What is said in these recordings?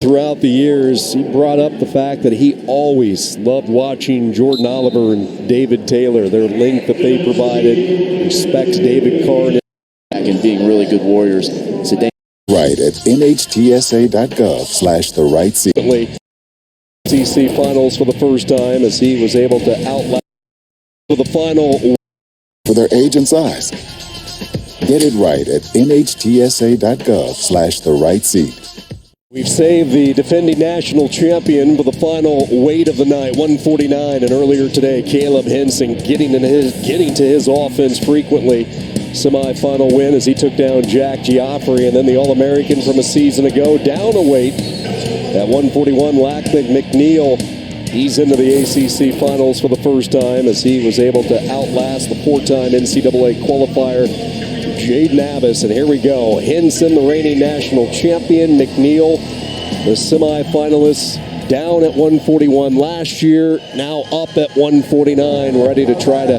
Throughout the years, he brought up the fact that he always loved watching Jordan Oliver and David Taylor, their length that they provided, respects David Carr and being really good warriors. It's a right at nhtsa.gov/the right seat. SEC Finals for the first time as he was able to outlast for the final for their age and size. Get it right at nhtsa.gov/the right seat. We've saved the defending national champion for the final weight of the night, 149, and earlier today, Caleb Henson getting to his offense frequently. Semi-final win as he took down Jack Giaffre, and then the All-American from a season ago, down a weight at 141, Lachlan McNeil. He's into the ACC Finals for the first time as he was able to outlast the four-time NCAA qualifier, Jaden Abbas. And here we go. Henson, the reigning national champion. McNeil, the semifinalists, down at 141 last year, now up at 149, ready to try to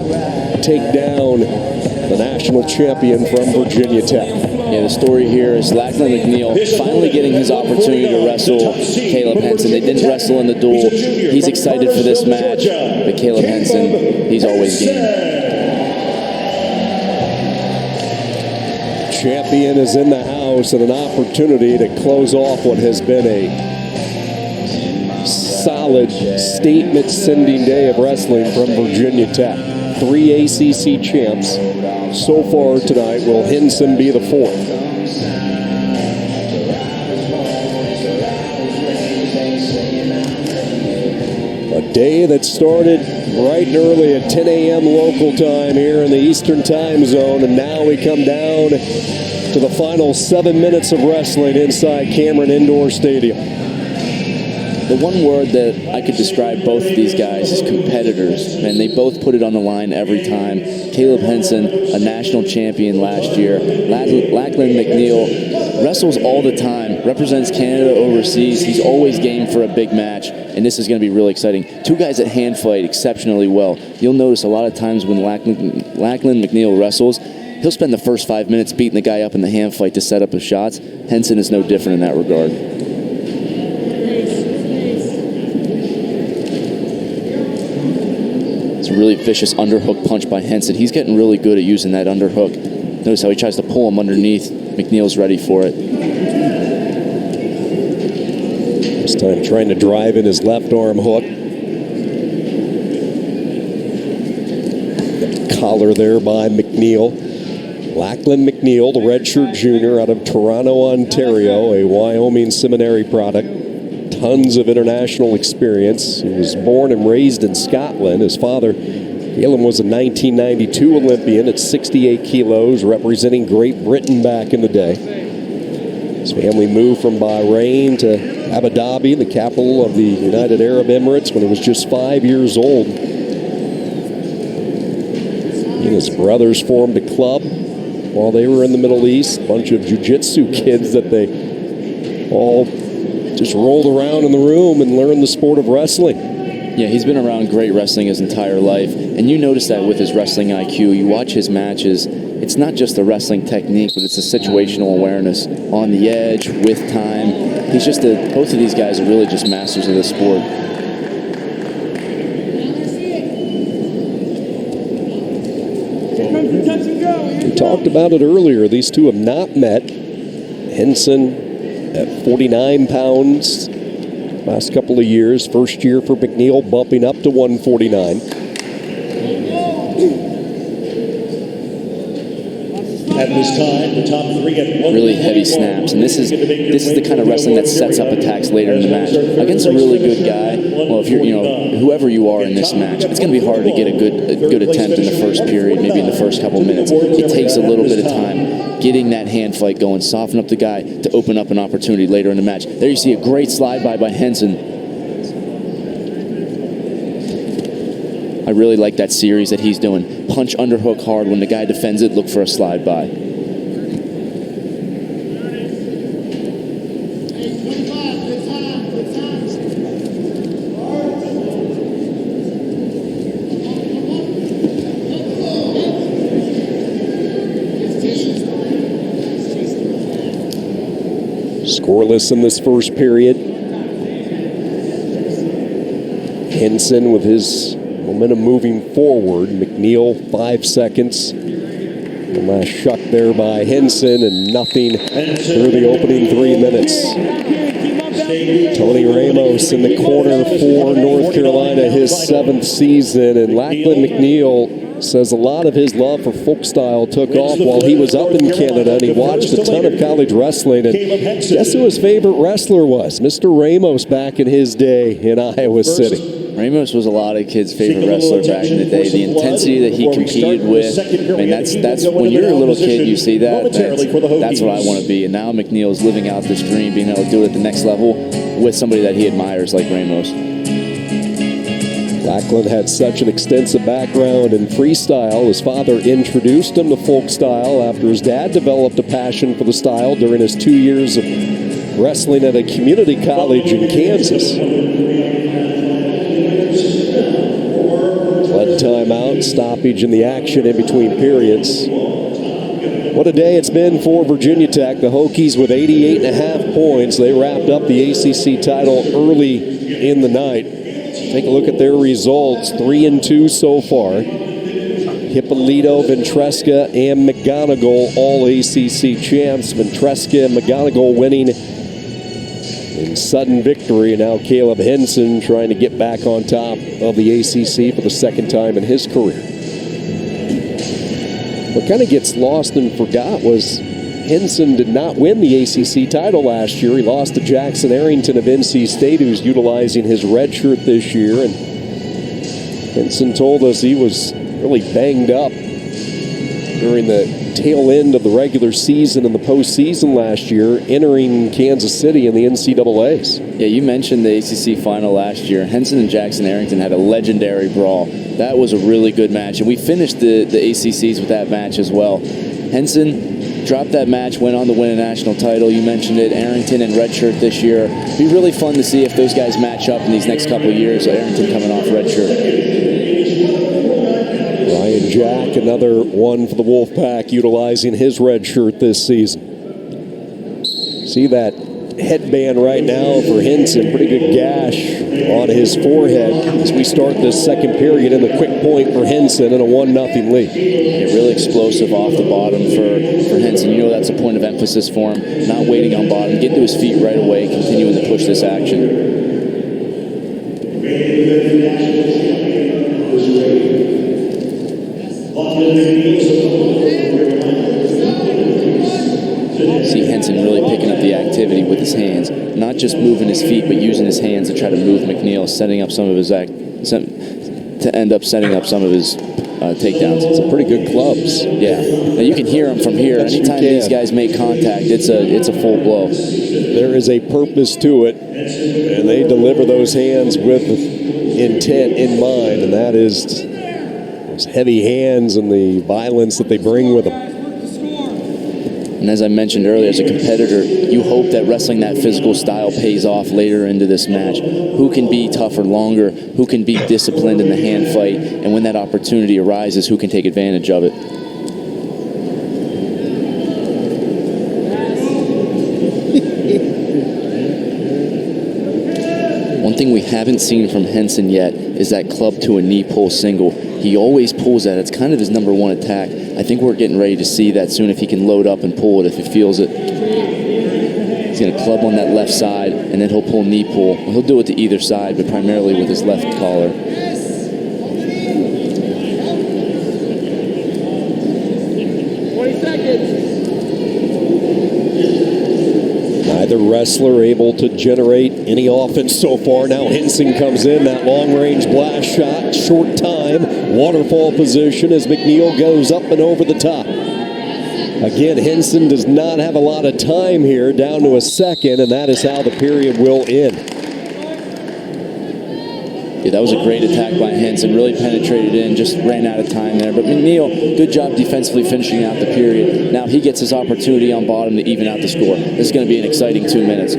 take down the national champion from Virginia Tech. Yeah, the story here is Lachlan McNeil finally getting his opportunity to wrestle Caleb Henson. They didn't wrestle in the duel. He's excited for this match, but Caleb Henson, he's always game. Champion is in the house and an opportunity to close off what has been a solid statement-sending day of wrestling from Virginia Tech. 3 ACC champs so far tonight. Will Henson be the fourth? A day that started bright and early at 10 a.m. local time here in the Eastern Time Zone, and now we come down to the final 7 minutes of wrestling inside Cameron Indoor Stadium. The one word that I could describe both of these guys is competitors, and they both put it on the line every time. Caleb Henson, a national champion last year. Lachlan McNeil wrestles all the time, represents Canada overseas. He's always game for a big match, and this is going to be really exciting. Two guys that hand fight exceptionally well. You'll notice a lot of times when Lachlan McNeil wrestles, he'll spend the first 5 minutes beating the guy up in the hand fight to set up his shots. Henson is no different in that regard. Really vicious underhook punch by Henson. He's getting really good at using that underhook. Notice how he tries to pull him underneath. McNeil's ready for it. This time trying to drive in his left arm hook. Collar there by McNeil. Lachlan McNeil, the redshirt junior out of Toronto, Ontario, a Wyoming Seminary product. Tons of international experience. He was born and raised in Scotland. His father, Caleb, was a 1992 Olympian at 68 kilos, representing Great Britain back in the day. His family moved from Bahrain to Abu Dhabi, the capital of the United Arab Emirates, when he was just 5 years old. He and his brothers formed a club while they were in the Middle East. A bunch of jiu-jitsu kids that they all just rolled around in the room and learned the sport of wrestling. Yeah, he's been around great wrestling his entire life, and you notice that with his wrestling IQ. You watch his matches, it's not just the wrestling technique, but it's the situational awareness on the edge, with time. He's just both of these guys are really just masters of the sport. We talked about it earlier. These two have not met. Henson at 49 pounds last couple of years. First year for McNeil, bumping up to 149. At this time, the top three at really heavy snaps, and this is the kind of wrestling that sets up attacks later in the match against a really good guy. Well, if you're whoever you are in this match, it's going to be hard to get a good attempt in the first period, maybe in the first couple minutes. It takes a little bit of time getting that hand fight going, soften up the guy to open up an opportunity later in the match. There you see a great slide by Henson. I really like that series that he's doing. Punch, underhook hard. When the guy defends it, look for a slide by. Scoreless in this first period. Henson with his momentum moving forward. McNeil, 5 seconds. The last shuck there by Henson, and nothing through the opening 3 minutes. Tony Ramos in the corner for North Carolina, his 7th season, and Lachlan McNeil says a lot of his love for folk style took off while he was up in Canada, and he watched a ton of college wrestling. And guess who his favorite wrestler was? Mr. Ramos back in his day in Iowa City. Ramos was a lot of kids' favorite wrestler back in the day. The intensity that he competed with, I mean, that's when you're a little kid, you see that. That's what I want to be. And now McNeil's living out this dream, being able to do it at the next level with somebody that he admires like Ramos. Lachlan had such an extensive background in freestyle. His father introduced him to folk style after his dad developed a passion for the style during his 2 years of wrestling at a community college in Kansas. Led timeout, stoppage in the action in between periods. What a day it's been for Virginia Tech. The Hokies with 88.5 points. They wrapped up the ACC title early in the night. Take a look at their results. 3-2 so far. Hippolito, Ventresca, and McGonigal, all ACC champs. Ventresca and McGonigal winning in sudden victory. And now Caleb Henson trying to get back on top of the ACC for the second time in his career. What kind of gets lost and forgot was Henson did not win the ACC title last year. He lost to Jackson Arrington of NC State, who's utilizing his red shirt this year. And Henson told us he was really banged up during the tail end of the regular season and the postseason last year, entering Kansas City in the NCAAs. Yeah, you mentioned the ACC final last year. Henson and Jackson Arrington had a legendary brawl. That was a really good match, and we finished the ACCs with that match as well. Henson dropped that match, went on to win a national title. You mentioned it. Arrington in redshirt this year. It'd be really fun to see if those guys match up in these next couple of years. Arrington coming off redshirt. Ryan Jack, another one for the Wolfpack, utilizing his red shirt this season. See that headband right now for Henson. Pretty good gash on his forehead as we start this second period, in the quick point for Henson and a 1-0 lead. Yeah, really explosive off the bottom for Henson. You know that's a point of emphasis for him. Not waiting on bottom, getting to his feet right away, continuing to push this action. See Henson really picking up the activity with his hands, not just moving his feet, but using his hands to try to move McNeil, setting up some of his to end up setting up some of his takedowns. Some pretty good clubs. Yeah, now you can hear them from here. Anytime these guys make contact, it's a full blow. There is a purpose to it, and they deliver those hands with intent in mind, and that is those heavy hands and the violence that they bring with them. And as I mentioned earlier, as a competitor, you hope that wrestling that physical style pays off later into this match. Who can be tougher longer? Who can be disciplined in the hand fight? And when that opportunity arises, who can take advantage of it? One thing we haven't seen from Henson yet is that club to a knee pull single. He always pulls that. It's kind of his number one attack. I think we're getting ready to see that soon if he can load up and pull it if he feels it. He's going to club on that left side, and then he'll pull knee pull. Well, he'll do it to either side, but primarily with his left collar. Neither wrestler able to generate any offense so far. Now Henson comes in, that long-range blast shot, short time, waterfall position as McNeil goes up and over the top. Again, Henson does not have a lot of time here, down to a second, and that is how the period will end. Yeah, that was a great attack by Henson. Really penetrated in, just ran out of time there. But McNeil, good job defensively finishing out the period. Now he gets his opportunity on bottom to even out the score. This is going to be an exciting 2 minutes.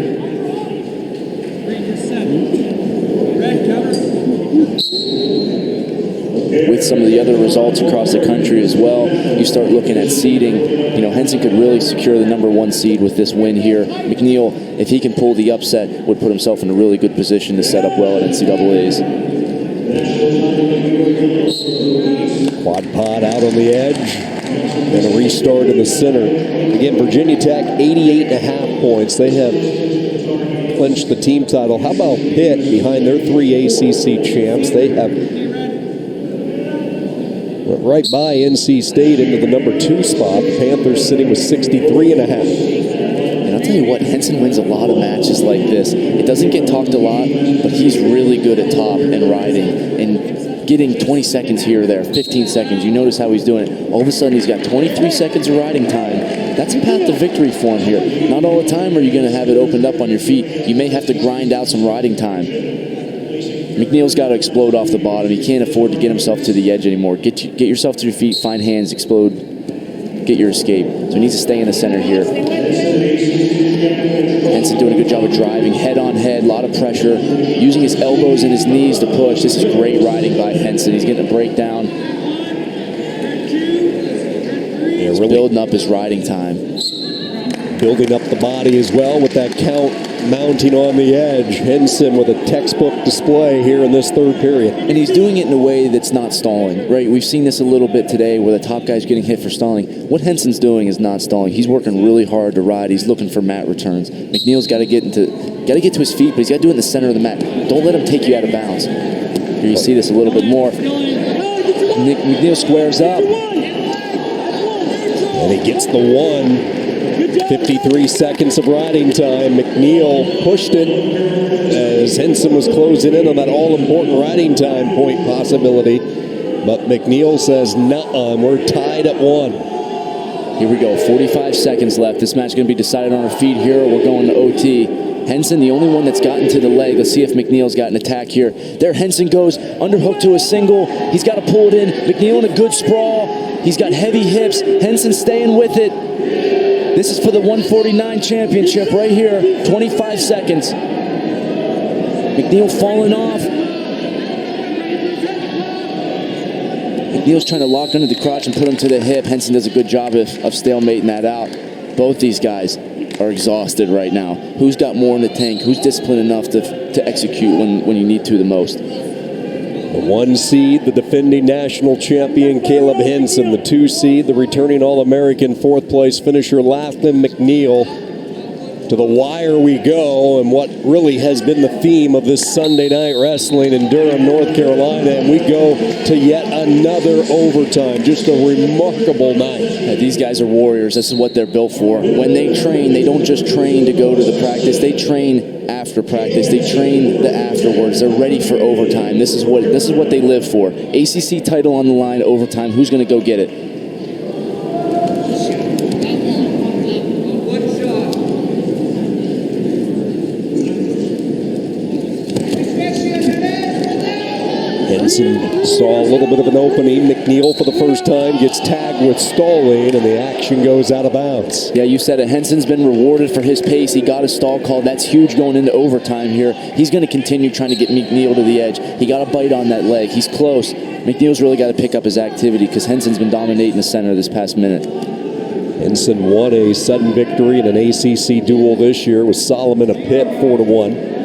with some of the other results across the country as well, you start looking at seeding. You know, Henson could really secure the #1 seed with this win here. McNeil, if he can pull the upset, would put himself in a really good position to set up well at NCAAs. Quad pod out on the edge. And a restart in the center. Again, Virginia Tech, 88.5 points. They have clinched the team title. How about Pitt behind their 3 ACC champs? They have went right by NC State into the #2 spot. The Panthers sitting with 63.5. And I'll tell you what, Henson wins a lot of matches like this. It doesn't get talked a lot, but he's really good at top and riding. And getting 20 seconds here or there, 15 seconds. You notice how he's doing it. All of a sudden, he's got 23 seconds of riding time. That's a path to victory for him here. Not all the time are you going to have it opened up on your feet. You may have to grind out some riding time. McNeil's got to explode off the bottom. He can't afford to get himself to the edge anymore. Get yourself to your feet, find hands, explode, get your escape. So he needs to stay in the center here. Henson doing a good job of driving, head on head, a lot of pressure, using his elbows and his knees to push. This is great riding by Henson. He's getting a breakdown. Yeah, really building up his riding time. Building up the body as well with that count mounting on the edge. Henson with a textbook display here in this third period. And he's doing it in a way that's not stalling, right? We've seen this a little bit today where the top guy's getting hit for stalling. What Henson's doing is not stalling. He's working really hard to ride. He's looking for mat returns. McNeil's got to get to his feet, but he's got to do it in the center of the mat. Don't let him take you out of bounds. Here you see this a little bit more. McNeil squares up. And he gets the one. 53 seconds of riding time. McNeil pushed it as Henson was closing in on that all-important riding time point possibility. But McNeil says, nuh-uh, we're tied at 1. Here we go, 45 seconds left. This match is going to be decided on our feet here. We're going to OT. Henson, the only one that's gotten to the leg. Let's see if McNeil's got an attack here. There Henson goes, underhook to a single. He's got to pull it in. McNeil in a good sprawl. He's got heavy hips. Henson staying with it. This is for the 149 championship right here. 25 seconds. McNeil falling off. McNeil's trying to lock under the crotch and put him to the hip. Henson does a good job of stalemating that out. Both these guys are exhausted right now. Who's got more in the tank? Who's disciplined enough to execute when you need to the most? The 1 seed, the defending national champion, Caleb Henson. The 2 seed, the returning All-American 4th place finisher, Lachlan McNeil. To the wire we go, and what really has been the theme of this Sunday night wrestling in Durham, North Carolina, and we go to yet another overtime. Just a remarkable night. Yeah, these guys are warriors. This is what they're built for. When they train, they don't just train to go to the practice. They train after practice. They train the afterwards. They're ready for overtime. This is what they live for. ACC title on the line, overtime. Who's going to go get it? Henson saw a little bit of an opening. McNeil for the first time gets tagged with stalling, and the action goes out of bounds. Yeah, you said it. Henson's been rewarded for his pace. He got a stall call. That's huge going into overtime here. He's going to continue trying to get McNeil to the edge. He got a bite on that leg. He's close. McNeil's really got to pick up his activity because Henson's been dominating the center this past minute. Henson won a sudden victory in an ACC duel this year with Solomon of Pitt, 4-1.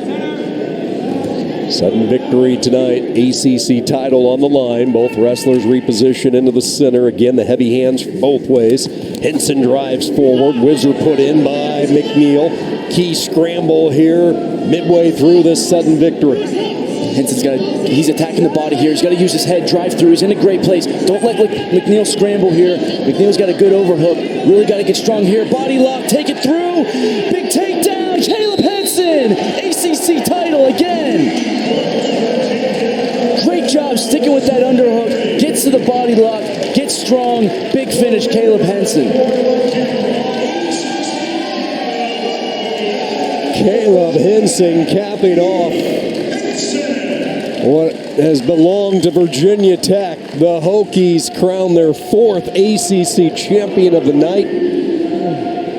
Sudden victory tonight, ACC title on the line. Both wrestlers reposition into the center. Again, the heavy hands both ways. Henson drives forward. Whizzer put in by McNeil. Key scramble here midway through this sudden victory. He's attacking the body here. He's got to use his head, drive through. He's in a great place. Don't let McNeil scramble here. McNeil's got a good overhook. Really got to get strong here. Body lock, take it through. Big takedown. Caleb Henson, ACC title again. Great job sticking with that underhook. Gets to the body lock. Gets strong. Big finish, Caleb Henson. Caleb Henson capping off what has belonged to Virginia Tech. The Hokies crown their 4th ACC champion of the night.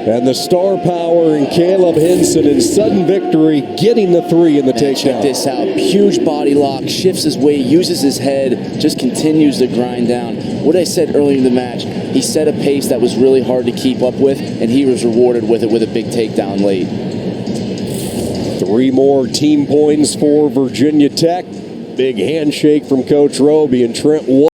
And the star power in Caleb Henson in sudden victory, getting the 3 in the takedown. Check this out. Huge body lock, shifts his weight, uses his head, just continues to grind down. What I said earlier in the match, he set a pace that was really hard to keep up with, and he was rewarded with it with a big takedown late. 3 more team points for Virginia Tech. Big handshake from Coach Roby, and Trent